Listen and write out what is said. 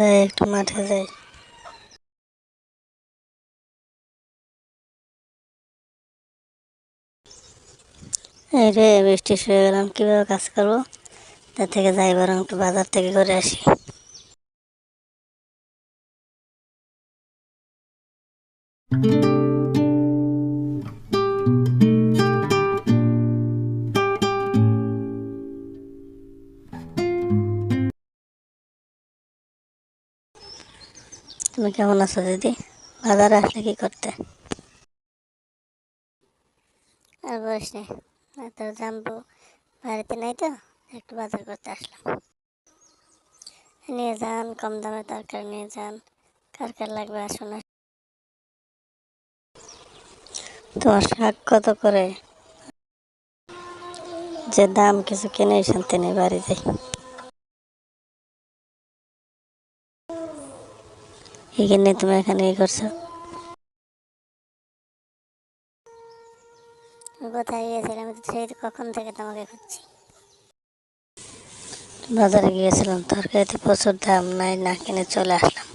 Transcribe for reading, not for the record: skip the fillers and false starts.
যাই একটু মাঠে যাই। এই রে বৃষ্টি শুয়ে গেলাম, কিভাবে কাজ করবো? তার থেকে যাই বরং একটু বাজার থেকে করে আসি। তুমি কেমন আছো দিদি? বাজারে আসলে কি করতে? আর বলিস নে, তো জানবো, বাড়িতে নাই তো, একটু বাজার করতে আসলাম। নিয়ে যান, কম দামে তরকারি নিয়ে যান। কার কার লাগবে আসুন। তোমার শাক কত করে? যে দাম, কিছু কিনে শান্তি নেই বাড়িতে। এখানে তুমি এখানে কি করছো? কোথায় গিয়েছিলাম? আমি তো সেই কখন থেকে তোমাকে খুঁজছি। বাজারে গিয়েছিলাম, তরকারিতে প্রচুর দাম, নাই না কিনে চলে আসলাম।